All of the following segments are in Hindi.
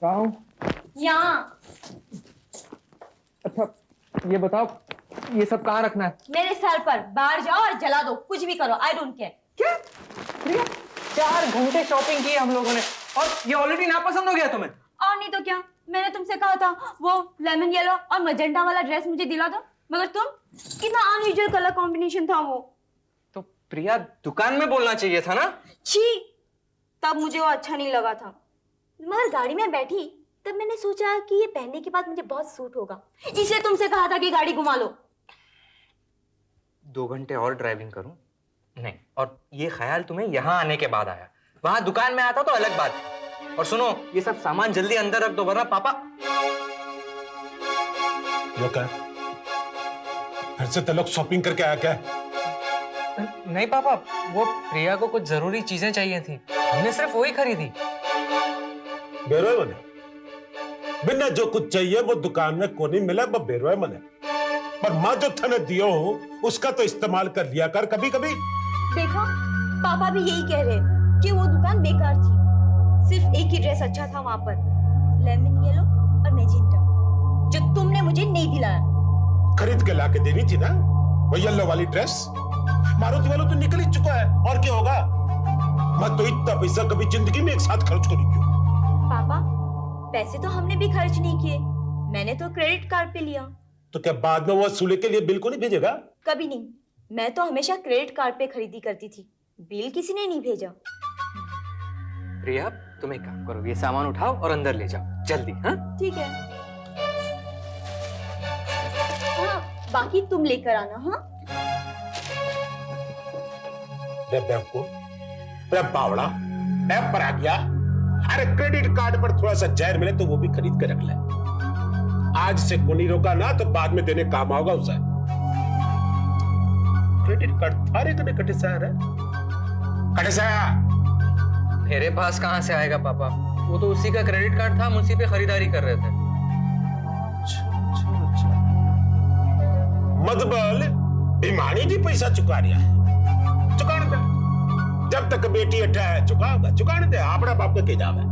कहाँ हूँ? यहाँ। अच्छा ये बताओ, ये सब कहाँ रखना है? मेरे सर पर। बाहर जाओ और जला दो, कुछ भी करो, आई डोंट केयर। क्या? प्रिया, 4 घंटे शॉपिंग की हम लोगों ने और ये ऑलरेडी नापसंद हो गया तुम्हें? और नहीं तो क्या, मैंने तुमसे कहा था वो लेमन येलो और मजेंटा वाला ड्रेस मुझे दिला दो, मगर तुम, कितना अनयूजुअल कलर कॉम्बिनेशन था वो। तो प्रिया दुकान में बोलना चाहिए था ना। छी, तब मुझे वो अच्छा नहीं लगा था, मगर गाड़ी में बैठी तब मैंने सोचा कि ये पहनने के बाद मुझे बहुत सूट होगा, इसलिए तुमसे कहा था कि गाड़ी घुमा लो। 2 घंटे और ड्राइविंग करूं? नहीं, और ये ख्याल तुम्हें यहाँ आने के बाद आया, वहां दुकान में आता तो अलग बात है। और सुनो, ये सब सामान जल्दी अंदर रख दो वरना पापा। यो क्या? फिर से तलक शॉपिंग करके आया क्या? नहीं पापा, वो प्रिया को कुछ जरूरी चीजें चाहिए थी, हमने सिर्फ वही खरीदी। बेरोए मने बिना जो कुछ चाहिए वो दुकान में को नहीं मिला, वो बेरोए मने। पर माँ जो थने दियो हूँ उसका तो इस्तेमाल कर लिया कर कभी कभी। देखो, पापा भी यही कह रहे कि वो दुकान बेकार थी, सिर्फ एक ही ड्रेस अच्छा था वहां पर, लेमन येलो और मैजेंटा, जो तुमने मुझे नहीं दिलाया। खरीद के लाके देनी थी ना वो येलो वाली ड्रेस। मारुति वालों तो निकल ही चुका है, और क्या होगा। मैं तो इतना पैसा कभी जिंदगी में एक साथ खर्च करी क्यों? पापा, पैसे तो हमने भी खर्च नहीं किए, मैंने तो क्रेडिट कार्ड पे लिया। तो क्या बाद में वो वसूली के लिए बिल को नहीं भेजेगा? कभी नहीं, मैं तो हमेशा क्रेडिट कार्ड पे खरीदी करती थी, बिल किसी ने नहीं भेजा। प्रिया तुम एक काम करो, ये सामान उठाओ और अंदर ले जाओ जल्दी। हाँ ठीक है। हाँ, बाकी तुम लेकर आना। हाँ बावड़ा पर आ गया। अरे क्रेडिट कार्ड पर थोड़ा सा जहर मिले तो वो भी खरीद के रख ले। आज से को नहीं रोका ना तो बाद में देने काम आओगा उसे। क्रेडिट कार्ड थारे कने कटे सा है? कटे सा? मेरे पास कहाँ से आएगा पापा, वो तो उसी का क्रेडिट कार्ड था, हम उसी पे खरीदारी कर रहे थे। अच्छा। मदबल ईमानी भी पैसा चुका दिया है। चुकाने दे, जब तक बेटी अट्ठा है चुकाओगा। चुकाने दे, अपना बाप का के जावे।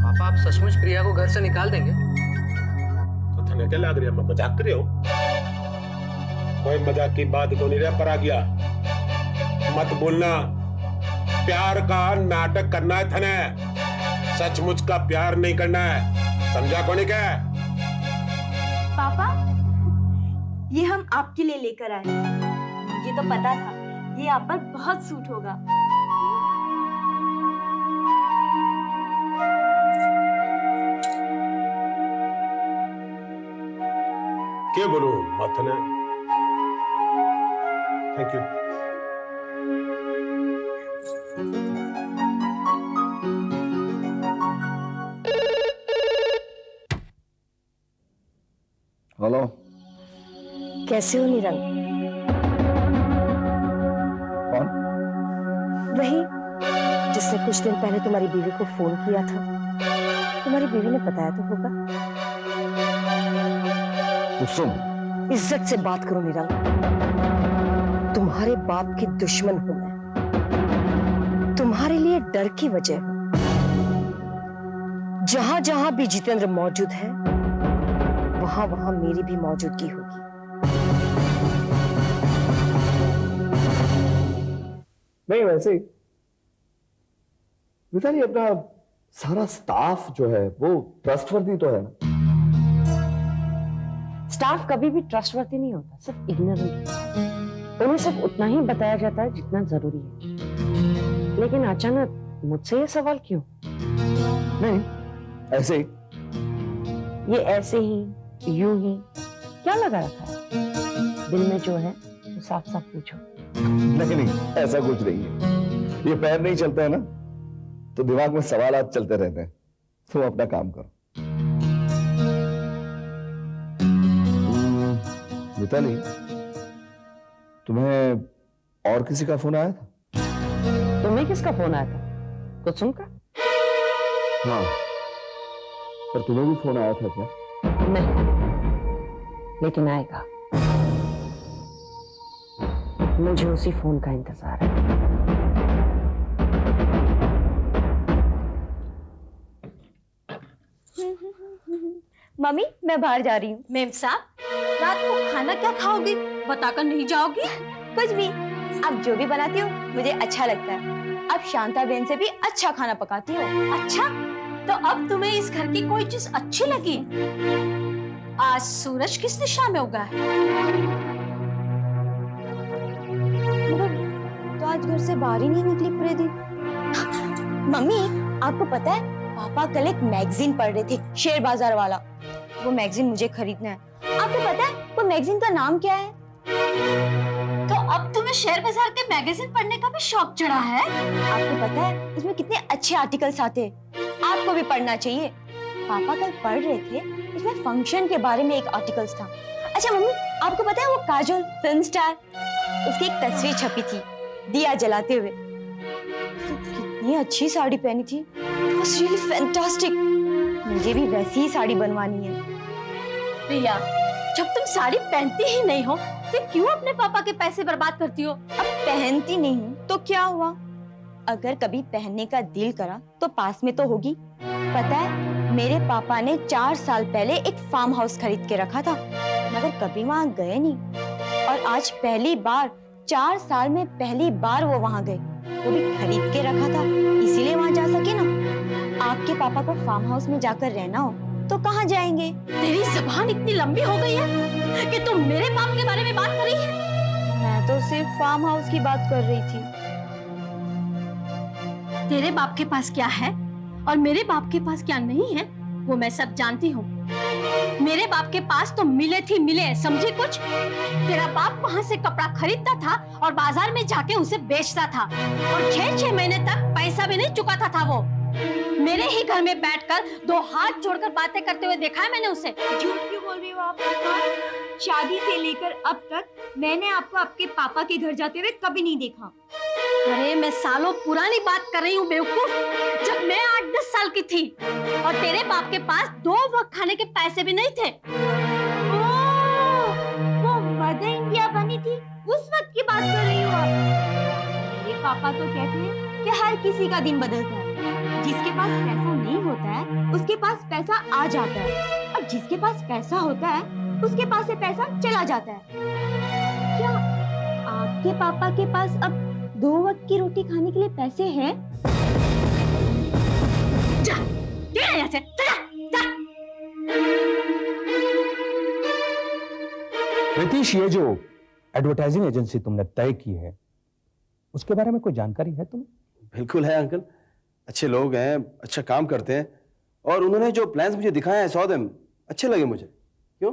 पापा आप सचमुच प्रिया को घर से निकाल देंगे? तो थने क्या लग रही है, मैं मजाक कर रही हूँ? कोई मजाक की बात को नहीं रहा। पर आ गया मत बोलना, प्यार का नाटक करना है थने, सचमुच का प्यार नहीं करना है, समझा? कौन क्या? पापा, ये हम आपके लिए लेकर आए, मुझे तो पता था ये आप पर बहुत सूट होगा। क्या बोलूं मथने? Thank you. हेलो, कैसे हो निरंग? कौन? वही जिसने कुछ दिन पहले तुम्हारी बीवी को फोन किया था। तुम्हारी बीवी ने बताया तो होगा। कुसुम, इज्जत से बात करो निरंग, तुम्हारे बाप की दुश्मन हूं मैं, तुम्हारे लिए डर की वजह हूं। जहां जहां भी जितेंद्र मौजूद है वहां वहां मेरी भी मौजूदगी होगी। नहीं वैसे ही मिताली, अपना सारा स्टाफ जो है वो ट्रस्टवर्दी तो है ना? स्टाफ कभी भी ट्रस्टवर्दी नहीं होता, सिर्फ इग्नोरेंट। उन्हें सिर्फ उतना ही बताया जाता है जितना जरूरी है। लेकिन अचानक मुझसे ये सवाल क्यों? नहीं, ऐसे ही। ये ऐसे ही, यूं ही क्या लगा रखा है? दिल में जो है वो साफ साफ पूछो। नहीं नहीं, ऐसा कुछ नहीं है। ये पैर नहीं चलता है ना तो दिमाग में सवालात चलते रहते हैं। तुम अपना काम करो। मिताली, तुम्हें और किसी का फोन आया था? तुम्हें किसका फोन आया था? कुसुम का? हाँ, पर तुम्हें भी फोन आया था क्या? नहीं, लेकिन आएगा। मुझे उसी फोन का इंतजार है। मम्मी मैं बाहर जा रही हूँ। मेम साहब, रात को खाना क्या खाओगी? बताकर नहीं जाओगी? कुछ भी, आप जो भी बनाती हो मुझे अच्छा लगता है। अब शांता बहन से भी अच्छा खाना पकाती हो। अच्छा, तो अब तुम्हें इस घर की कोई चीज अच्छी लगी? आज सूरज किस दिशा में उगा है? तो आज घर से बाहर ही नहीं निकली पूरे दिन। मम्मी आपको पता है पापा कल एक मैगजीन पढ़ रहे थे, शेयर बाजार वाला। वो मैगजीन मुझे खरीदना है। आपको पता है वो मैगजीन का नाम क्या है? तो अब तुम्हें शेयर बाजार के मैगजीन पढ़ने का भी शौक चढ़ा है? आपको पता है इसमें कितने अच्छे आर्टिकल्स आते हैं, आपको भी पढ़ना चाहिए। पापा कल पढ़ रहे थे, इसमें फंक्शन के बारे में एक आर्टिकल्स था। अच्छा मम्मी आपको पता है वो काजोल फिल्म स्टार, उसकी एक तस्वीर छपी थी दिया जलाते हुए। कितनी अच्छी साड़ी पहनी थी, इट वाज रियली फैंटास्टिक। मुझे भी वैसी ही साड़ी बनवानी है। प्रिया, जब तुम साड़ी पहनती ही नहीं हो फिर क्यों अपने पापा के पैसे बर्बाद करती हो? अब पहनती नहीं हूँ तो क्या हुआ? अगर कभी पहनने का दिल करा तो पास में तो होगी। पता है मेरे पापा ने 4 साल पहले एक फार्म हाउस खरीद के रखा था, मगर कभी वहां गए नहीं। और आज पहली बार 4 साल में पहली बार वो वहां गए, वो भी खरीद के रखा था, इसीलिए वहां जा सके ना। आपके पापा को फार्म हाउस में जाकर रहना हो तो कहाँ जाएंगे? तेरी जबान इतनी लंबी हो गई है कि तुम मेरे बाप के बारे में बात कर रही है। मैं तो सिर्फ फार्म हाउस की बात कर रही थी। तेरे बाप के पास क्या है और मेरे बाप के पास क्या नहीं है वो मैं सब जानती हूँ। मेरे बाप के पास तो मिले, समझे कुछ? तेरा बाप वहाँ से कपड़ा खरीदता था और बाजार में जाके उसे बेचता था, और 6-6 महीने तक पैसा भी नहीं चुकाता था वो। मेरे ही घर में बैठकर 2 हाथ जोड़कर बातें करते हुए देखा है मैंने उसे। झूठ क्यों बोल रही हो आप? शादी से लेकर अब तक मैंने आपको आपके पापा के घर जाते हुए कभी नहीं देखा। अरे मैं सालों पुरानी बात कर रही हूँ बेवकूफ, जब मैं 8-10 साल की थी और तेरे बाप के पास 2 वक्त खाने के पैसे भी नहीं थे। वो मदर इंडिया बनी थी उस वक्त की बात कर रही हो आप? मेरे पापा तो कहते हैं कि हर किसी का दिन बदलता है। जिसके पास पैसा नहीं होता है उसके पास पैसा आ जाता है, और जिसके पास पैसा होता है उसके पास से पैसा चला जाता है। क्या आपके पापा के पास अब 2 वक्त की रोटी खाने के लिए पैसे हैं? जा, निकल यहाँ से, चला, जा। रितीश, ये जो एडवर्टाइजिंग एजेंसी तुमने तय की है उसके बारे में कोई जानकारी है तुम्हें? बिल्कुल है अंकल, अच्छे लोग हैं, अच्छा काम करते हैं, और उन्होंने जो प्लान्स मुझे दिखाए हैं सौ दिन अच्छे लगे मुझे। क्यों?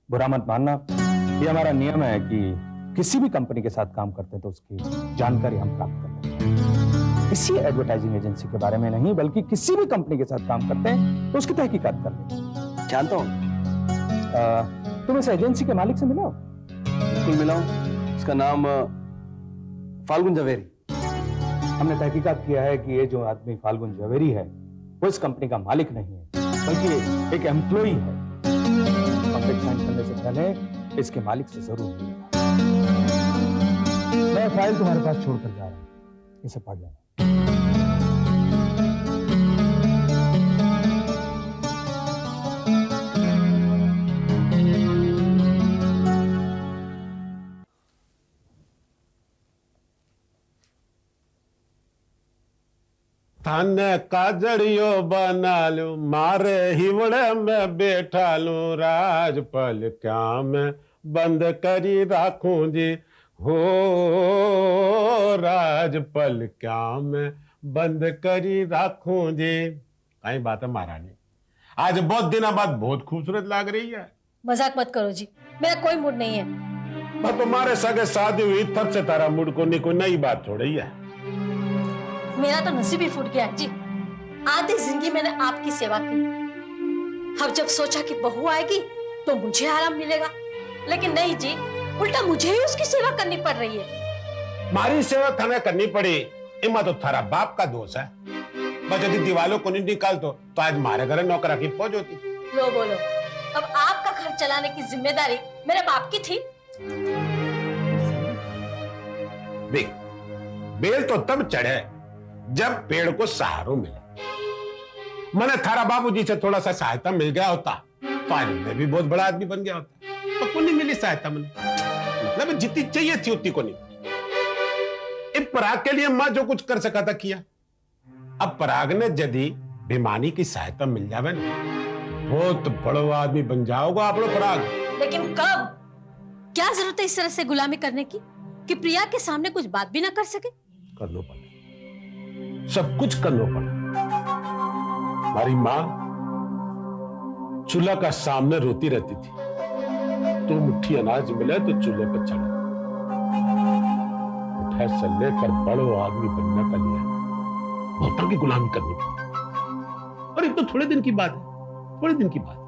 बुरा मत मानना, ये हमारा नियम है कि किसी भी कंपनी के साथ काम करते हैं तो उसकी जानकारी हम प्राप्त करते हैं। इसी एडवर्टाइजिंग एजेंसी के बारे में नहीं बल्कि किसी भी कंपनी के साथ काम करते हैं तो उसकी तहकीकात कर लेते हैं। जानता हूँ। तुम इस एजेंसी के मालिक से मिला हो? बिल्कुल मिला हूँ, उसका नाम फाल्गुन झवेरी। हमने तहकीकात किया है कि ये जो आदमी फाल्गुन झवेरी है वो इस कंपनी का मालिक नहीं है बल्कि एक एम्प्लॉई है। कॉन्ट्रैक्ट साइन करने से पहले इसके मालिक से जरूर मिलेगा। मैं फाइल तुम्हारे पास छोड़कर जा रहा हूं, इसे पढ़ लेना। धन काजड़ियो बना लू मारे हिवड़े में बैठा लू, राजपल क्या मैं बंद करी राखूं जी, हो राजपल क्या मैं बंद करी राखूं जी। कई बात है महारानी, आज बहुत दिनों बाद बहुत खूबसूरत लग रही है। मजाक मत करो जी, मेरा कोई मूड नहीं है। मैं तुम्हारे सगे शादी हुई तब से तारा मूड को कोई नई बात छोड़ी है। मेरा तो नसीब ही फूट गया है जी। आधी जिंदगी मैंने आपकी सेवा की, अब जब सोचा कि बहू आएगी तो मुझे आराम मिलेगा, लेकिन नहीं जी, उल्टा मुझे ही उसकी सेवा करनी पड़ रही है। मारी सेवा थाने करनी पड़ी, इमा तो थारा बाप का दोष है। बस यदि दीवालों को नहीं निकाल तो आज हमारे घर नौकरा की फौज होती। लो बोलो, अब आपका घर चलाने की जिम्मेदारी मेरे बाप की थी। बेल तो तब चढ़े जब पेड़ को सहारा मिले। मैंने थारा बाबूजी से थोड़ा सा सहायता मिल गया होता तो आज मैं भी बहुत बड़ा आदमी बन गया होता। तो को नहीं मिली सहायता मैंने, मतलब जितनी चाहिए थी उतनी को नहीं। इस पराग के लिए मां जो कुछ कर सका था किया। अब पराग ने यदि भिमानी की सहायता मिल जावे ना, बहुत बड़ो आदमी बन जाओगा आप लोग पराग। लेकिन कब? क्या जरूरत है इस तरह से गुलामी करने की कि प्रिया के सामने कुछ बात भी ना कर सके? करना पड़ा, सब कुछ करना पड़ा। हमारी माँ चूल्हा का सामने रोती रहती थी, तो मुट्ठी अनाज मिले तो चूल्हे पर चढ़े। उठे से लेकर बड़ो आदमी बनने का लिया बहुतों की गुलामी करनी पड़ी। और एक तो थोड़े दिन की बात है, थोड़े दिन की बात।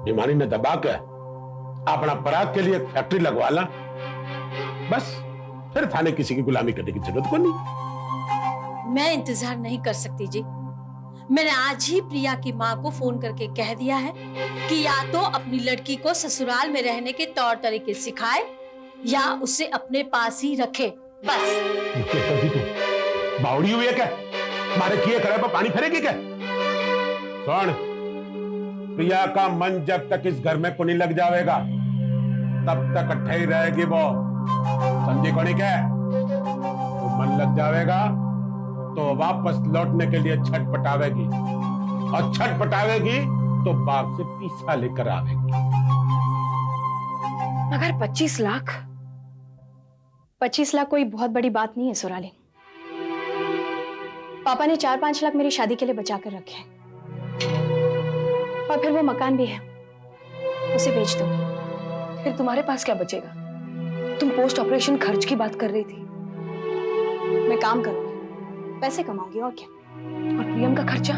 भिमानी ने दबा के अपना पराग के लिए एक फैक्ट्री लगवा ला, बस फिर थाने किसी की गुलामी करने की जरूरत को नहीं। मैं इंतजार नहीं कर सकती जी। मैंने आज ही प्रिया की माँ को फोन करके कह दिया है कि या तो अपनी लड़की को ससुराल में रहने के तौर तरीके सिखाए या उसे अपने पास ही रखे, बस। तो बावड़ी हुई है क्या? मारे किए करे पर पानी फेरेगी क्या? सुन, प्रिया का मन जब तक इस घर में को नहीं लग जाएगा तब तक अट्ठे ही रहेगी वो, समझी को नहीं क्या? तो मन लग जाएगा तो वापस लौटने के लिए छटपटावेगी, और छटपटावेगी तो बाप से पैसा लेकर आवेगी। मगर 25 लाख 25 लाख कोई बहुत बड़ी बात नहीं है सुराली। पापा ने 4-5 लाख मेरी शादी के लिए बचा कर रखे हैं, और फिर वो मकान भी है, उसे बेच दूंगी। फिर तुम्हारे पास क्या बचेगा? तुम पोस्ट ऑपरेशन खर्च की बात कर रही थी। मैं काम करूंगी, पैसे कमाऊंगी, और क्या। और प्रियम का खर्चा?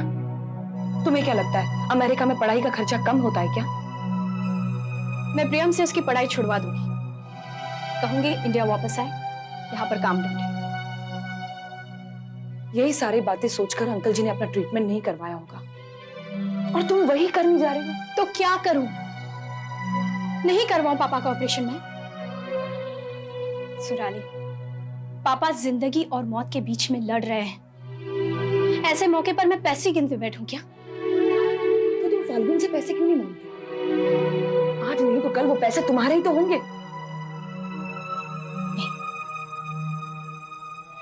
तुम्हें क्या लगता है अमेरिका में पढ़ाई का खर्चा कम होता है क्या? मैं प्रियम से उसकी पढ़ाई छुड़वा दूंगी, कहूंगी इंडिया वापस आए, यहाँ पर काम ढूंढे। यही सारी बातें सोचकर अंकल जी ने अपना ट्रीटमेंट नहीं करवाया होगा, और तुम वही करने जा रही हो। तो क्या करूं? नहीं करवाऊं पापा का ऑपरेशन में? सुराली, पापा जिंदगी और मौत के बीच में लड़ रहे हैं। ऐसे मौके पर मैं पैसे गिनते बैठूं क्या? तो तुम फाल्गुन से पैसे क्यों नहीं मांगती? आज नहीं तो कल वो पैसे तुम्हारे ही तो होंगे। नहीं,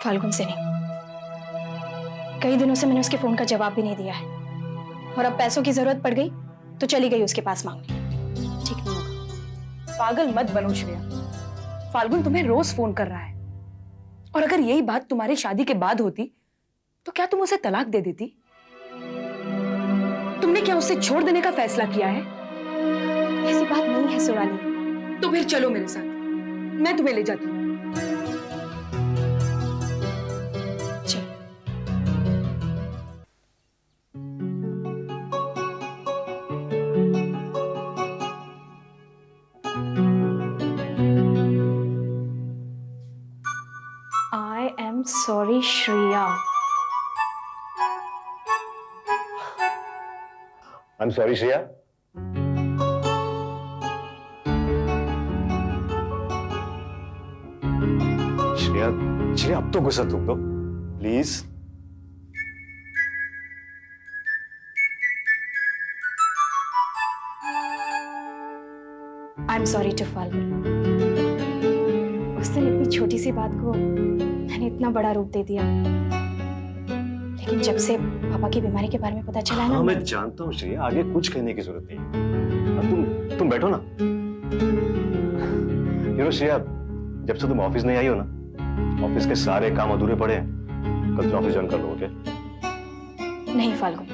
फाल्गुन से नहीं। कई दिनों से मैंने उसके फोन का जवाब भी नहीं दिया है, और अब पैसों की जरूरत पड़ गई तो चली गई उसके पास मांगने। ठीक नहीं होगा। पागल मत बनो श्रेया, फाल्गुन तुम्हें रोज फोन कर रहा है, और अगर यही बात तुम्हारी शादी के बाद होती तो क्या तुम उसे तलाक दे देती? तुमने क्या उसे छोड़ देने का फैसला किया है? ऐसी बात नहीं है सुराली। तो फिर चलो मेरे साथ, मैं तुम्हें ले जाती हूँ। I am sorry, Shreya. I'm sorry, Shreya. Shreya, Shreya अब तो गुस्सा थूक दो, please. I'm sorry to Falgun. उस दिन इतनी छोटी सी बात को मैंने इतना बड़ा रूप दे दिया, लेकिन जब से पापा की बीमारी के बारे में पता चला ना। हाँ, मैं जानता हूँ श्रेया, आगे कुछ कहने की जरूरत नहीं है। तुम बैठो ना। श्रेया, जब से तुम ऑफिस नहीं आई हो ना, ऑफिस के सारे काम अधूरे पड़े हैं। कल से ऑफिस ज्वाइन कर लो, ओके? नहीं फाल्गुन,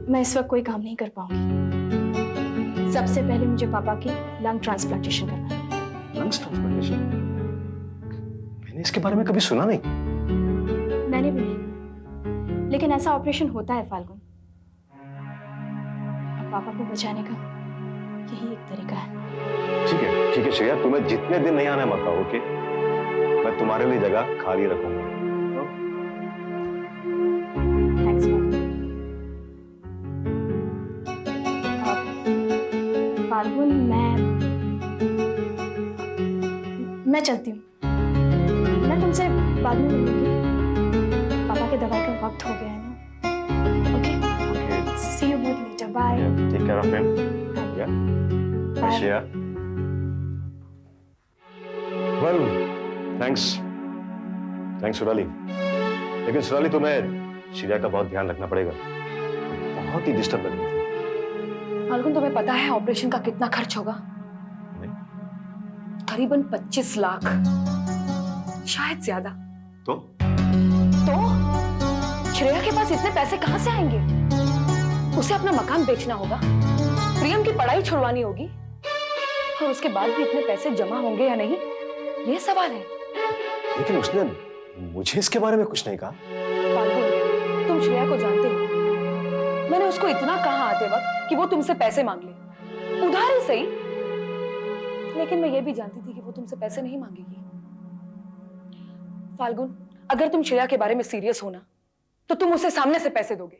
मैं इस वक्त कोई काम नहीं कर पाऊंगी। सबसे पहले मुझे पापा की लंग ट्रांसप्लांटेशन करना है। Lungs transplantation? मैंने इसके बारे में कभी सुना नहीं। मैंने भी नहीं, लेकिन ऐसा ऑपरेशन होता है फाल्गुन। अब पापा को बचाने का यही एक तरीका है। ठीक है श्रेया, तुम्हें जितने दिन नहीं आना मत आओ, ओके? मैं तुम्हारे लिए जगह खाली रखूंगा। थैंक्स फाल्गुन, मैं चलती हूँ। मैं तुमसे बाद में मिलूंगी। पापा के दवाई का वक्त हो गया है ना। Okay, see you both later, bye. Take care of him. Bye. Well, thanks Surali. लेकिन सुराली तुम्हें शीला का बहुत ध्यान रखना पड़ेगा, बहुत ही डिस्टर्ब लग रही थी। फाल्गुन, तुम्हें पता है ऑपरेशन का कितना खर्च होगा? करीबन 25 लाख, शायद ज्यादा। तो श्रेया के पास इतने पैसे कहां से आएंगे? उसे अपना मकान बेचना होगा, प्रियम की पढ़ाई छुड़वानी होगी, और उसके बाद भी इतने पैसे जमा होंगे या नहीं, ये सवाल है। लेकिन उसने मुझे इसके बारे में कुछ नहीं कहा। फाल्गुन, तुम श्रेया को जानते हो, मैंने उसको इतना कहा आते वक्त कि वो तुमसे पैसे मांग ले, उधार ही सही, लेकिन मैं ये भी जानती थी कि वो तुमसे पैसे नहीं मांगेगी। फाल्गुन, अगर तुम श्रेया के बारे में सीरियस हो ना, तो तुम उसे सामने से पैसे दोगे।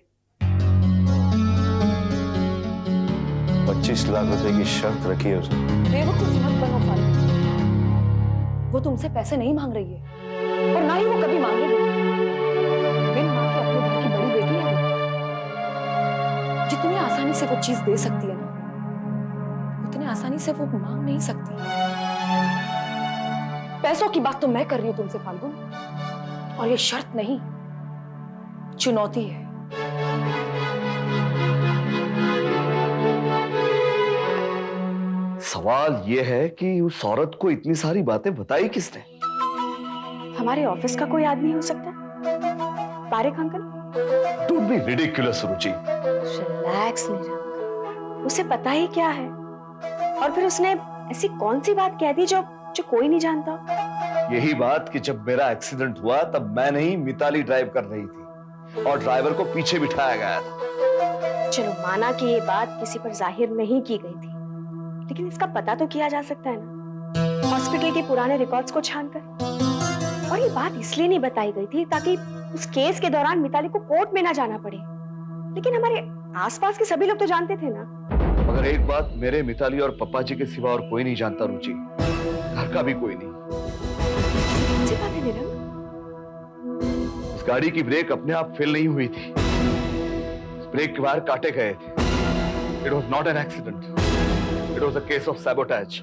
25 लाख रुपए की शर्त रखी है उसने। बेवकूफ मत बनो फाल्गुन, वो तुमसे पैसे नहीं मांग रही है, और ना ही वो कभी मांगेगी। बिन मां के अपने घर की बड़ी बेटी है वो। जितनी आसानी से वो चीज दे सकती है ना, उतनी आसानी से वो मांग नहीं सकती। पैसों की बात तो मैं कर रही हूं तुमसे फाल्गुन, और ये शर्त नहीं, चुनौती है। सवाल यह है कि उस औरत को इतनी सारी बातें बताई किसने? हमारे ऑफिस का कोई आदमी हो सकता है, Parekh uncle. Don't be ridiculous Ruchi. Relax निरंक, उसे पता ही क्या है, और फिर उसने ऐसी कौन सी बात कह दी जो कोई नहीं जानता। यही बात कि जब मेरा एक्सीडेंट हुआ तब मैं नहीं, मिताली ड्राइव कर रही थी और ड्राइवर को पीछे बिठाया गया था। चलो माना कि ये बात किसी पर जाहिर नहीं की गई थी, लेकिन इसका पता तो किया जा सकता है ना, हॉस्पिटल के पुराने रिकॉर्ड्स को छानकर। और ये बात इसलिए नहीं बताई गई थी ताकि उस केस के दौरान मिताली को कोर्ट में ना जाना पड़े, लेकिन हमारे आसपास के सभी लोग तो जानते थे ना। मगर एक बात मेरे, मिताली और पप्पा जी के सिवा और कोई नहीं जानता रुचि, घर का भी कोई नहीं। अच्छी बात है निरंक। इस गाड़ी की ब्रेक अपने आप फेल नहीं हुई थी, इस ब्रेक के वायर काटे गए थे। It was not an accident, it was a case of sabotage.